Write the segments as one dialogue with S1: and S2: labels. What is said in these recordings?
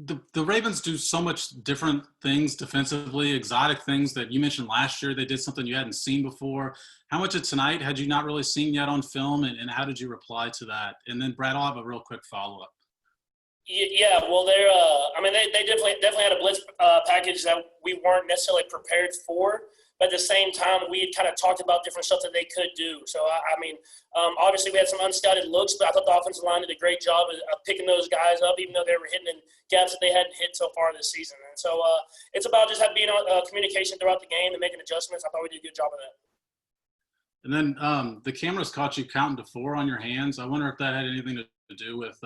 S1: the Ravens do so much different things defensively, exotic things that you mentioned last year. They did something you hadn't seen before. How much of tonight had you not really seen yet on film, and how did you reply to that? And then, Brad, I'll have a real quick follow-up.
S2: Yeah, well, they're. I mean, they definitely had a blitz package that we weren't necessarily prepared for. But at the same time, we had kind of talked about different stuff that they could do. So, I mean, obviously we had some unscouted looks, but I thought the offensive line did a great job of picking those guys up, even though they were hitting in gaps that they hadn't hit so far this season. And so it's about just being on communication throughout the game and making adjustments. I thought we did a good job of that.
S1: And then the cameras caught you counting to 4 on your hands. I wonder if that had anything to do with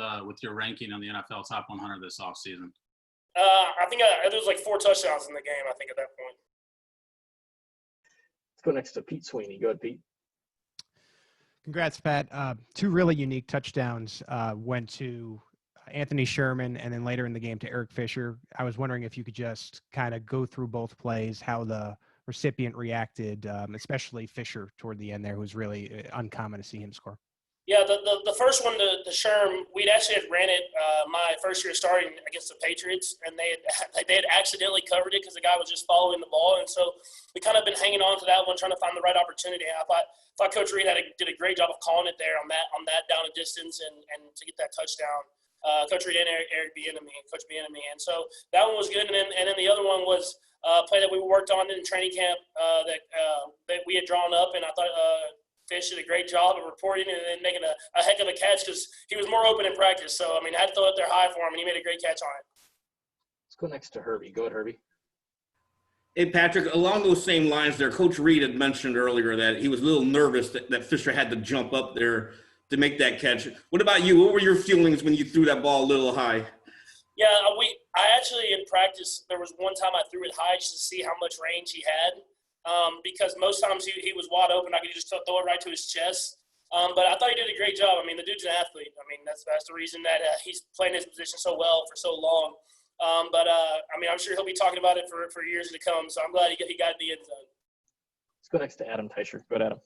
S1: your ranking on the NFL Top 100 this offseason.
S2: I think there was like 4 touchdowns in the game, I think, at that point.
S3: Let's go next to Pete Sweeney. Go ahead, Pete.
S4: Congrats, Pat. 2 really unique touchdowns went to Anthony Sherman and then later in the game to Eric Fisher. I was wondering if you could just kind of go through both plays, how the recipient reacted, especially Fisher toward the end there, who was really uncommon to see him score.
S2: Yeah, the first one to Sherm, we'd actually had ran it my first year starting against the Patriots, and they had accidentally covered it because the guy was just following the ball, and so we kind of been hanging on to that one, trying to find the right opportunity. And I thought Coach Reed did a great job of calling it there on that down and distance and to get that touchdown. Coach Reed and Coach Bieniemy, and so that one was good. And then the other one was a play that we worked on in training camp that we had drawn up, and I thought Fish did a great job of reporting and then making a heck of a catch because he was more open in practice. So, I mean, I had to throw it there high for him, and he made a great catch on it.
S3: Let's go next to Herbie. Go ahead, Herbie.
S5: Hey, Patrick, along those same lines there, Coach Reed had mentioned earlier that he was a little nervous that Fisher had to jump up there to make that catch. What about you? What were your feelings when you threw that ball a little high?
S2: Yeah, I actually in practice, there was one time I threw it high just to see how much range he had. Because most times he was wide open. I could just throw it right to his chest. But I thought he did a great job. I mean, the dude's an athlete. I mean, that's the reason that he's playing his position so well for so long. But I mean, I'm sure he'll be talking about it for years to come. So I'm glad he got in the end zone.
S3: Let's go next to Adam Teicher. Go ahead, Adam.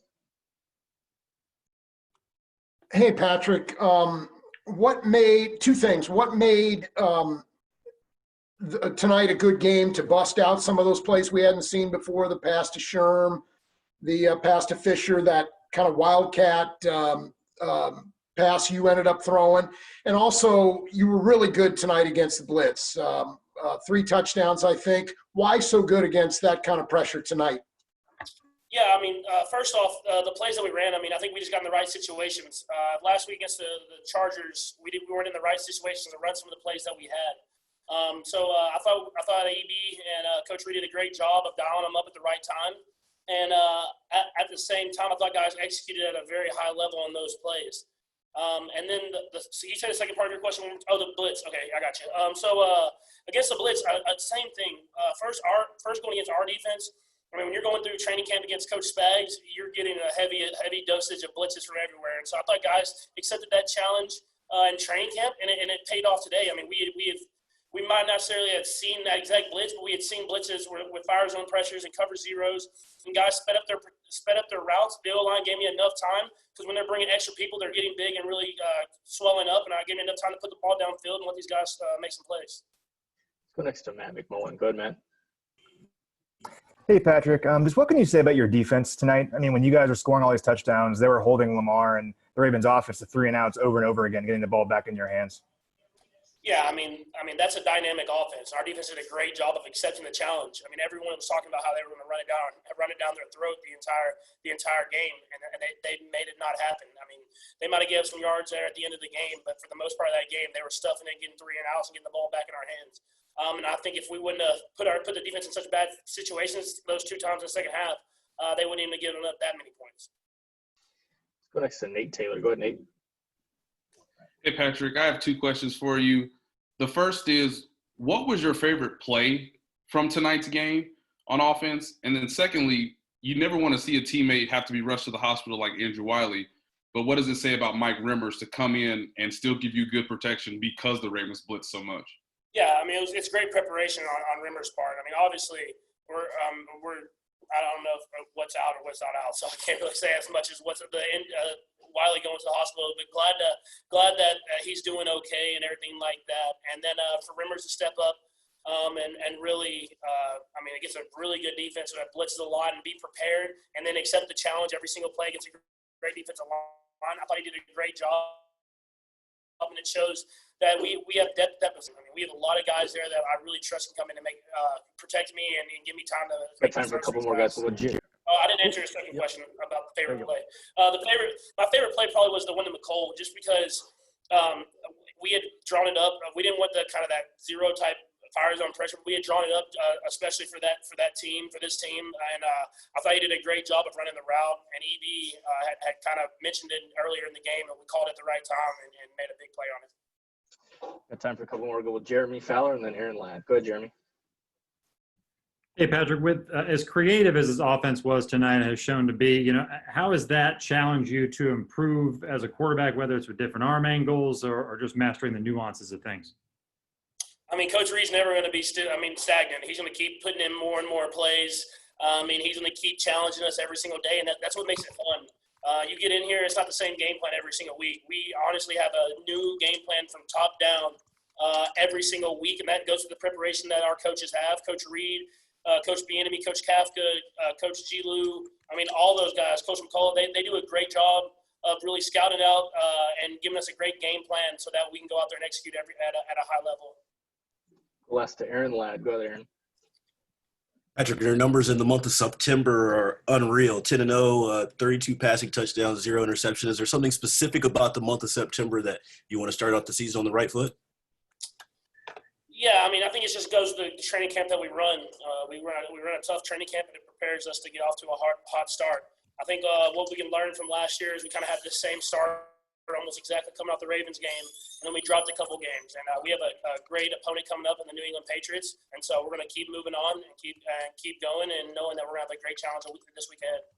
S6: Hey, Patrick. What made two things? What made tonight a good game to bust out some of those plays we hadn't seen before, the pass to Sherm, the pass to Fisher, that kind of wildcat pass you ended up throwing. And also, you were really good tonight against the blitz. 3 touchdowns, I think. Why so good against that kind of pressure tonight?
S2: Yeah, I mean, first off, the plays that we ran, I mean, I think we just got in the right situations. Last week against the Chargers, we weren't in the right situations to run some of the plays that we had. So I thought EB and Coach Reed did a great job of dialing them up at the right time. And at the same time, I thought guys executed at a very high level on those plays. And then so you said the second part of your question. Oh, the blitz. Okay, I got you. So against the blitz, same thing. First going against our defense. I mean, when you're going through training camp against Coach Spags, you're getting a heavy dosage of blitzes from everywhere. And so I thought guys accepted that challenge in training camp, and it paid off today. I mean, we might not necessarily have seen that exact blitz, but we had seen blitzes with fire zone pressures and cover zeros, and guys sped up their routes. The O-line gave me enough time because when they're bringing extra people, they're getting big and really swelling up, and I gave me enough time to put the ball downfield and let these guys make some plays.
S3: Let's go next to Matt McMullen. Go ahead, Matt.
S7: Hey, Patrick. Just what can you say about your defense tonight? I mean, when you guys were scoring all these touchdowns, they were holding Lamar and the Ravens' offense to 3 and outs over and over again, getting the ball back in your hands.
S2: Yeah, I mean that's a dynamic offense. Our defense did a great job of accepting the challenge. I mean, everyone was talking about how they were going to run it down their throat the entire game, and they made it not happen. I mean, they might have given us some yards there at the end of the game, but for the most part of that game, they were stuffing it, getting 3 and outs, and getting the ball back in our hands. And I think if we wouldn't have put the defense in such bad situations those 2 times in the second half, they wouldn't even have given up that many points.
S3: Let's go next to Nate Taylor. Go ahead, Nate.
S8: Hey, Patrick, I have 2 questions for you. The first is, what was your favorite play from tonight's game on offense? And then secondly, you never want to see a teammate have to be rushed to the hospital like Andrew Wiley, but what does it say about Mike Remmers to come in and still give you good protection because the Ravens blitz so much? Yeah,
S2: I mean, it's great preparation on Remmers' part. I mean, obviously, don't know what's out or what's not out, so I can't really say as much as what's the end. Wiley going to the hospital, but glad that he's doing okay and everything like that. And then for Rimmers to step up and really, against a really good defense that blitzes a lot and be prepared, and then accept the challenge every single play against a great defensive line. I thought he did a great job, and it shows that we have depth. We have a lot of guys there that I really trust can come in and protect me and give me time to.
S3: Got time for a couple more guys.
S2: Oh, I didn't answer your second question about the favorite play. My favorite play probably was the one to McCole, just because we had drawn it up. We didn't want the kind of that zero type fire zone pressure. But we had drawn it up, especially for this team, and I thought he did a great job of running the route. And EB had kind of mentioned it earlier in the game, and we called it the right time and made a big play on it.
S3: Got time for a couple more. Go with Jeremy Fowler and then Aaron Ladd. Go ahead, Jeremy.
S9: Hey, Patrick, with as creative as his offense was tonight and has shown to be, how has that challenged you to improve as a quarterback, whether it's with different arm angles or just mastering the nuances of things?
S2: Coach Reed's never going to be stagnant. He's going to keep putting in more and more plays. He's going to keep challenging us every single day, and that's what makes it fun. You get in here, it's not the same game plan every single week. We honestly have a new game plan from top down every single week, and that goes to the preparation that our coaches have. Coach Reed, Coach Bieniemy, Coach Kafka, Coach Gilu, all those guys, Coach McCullough, they do a great job of really scouting out and giving us a great game plan so that we can go out there and execute at a high level.
S3: Last to Aaron Ladd. Go ahead, Aaron.
S10: Patrick, your numbers in the month of September are unreal. 10-0, 32 passing touchdowns, 0 interception. Is there something specific about the month of September that you want to start off the season on the right foot?
S2: Yeah, I think it just goes to the training camp that we run. We run a tough training camp, and it prepares us to get off to a hot start. I think what we can learn from last year is we kind of had the same start almost exactly coming off the Ravens game, and then we dropped a couple games. And we have a great opponent coming up in the New England Patriots, and so we're going to keep moving on and keep going and knowing that we're going to have a great challenge this week ahead.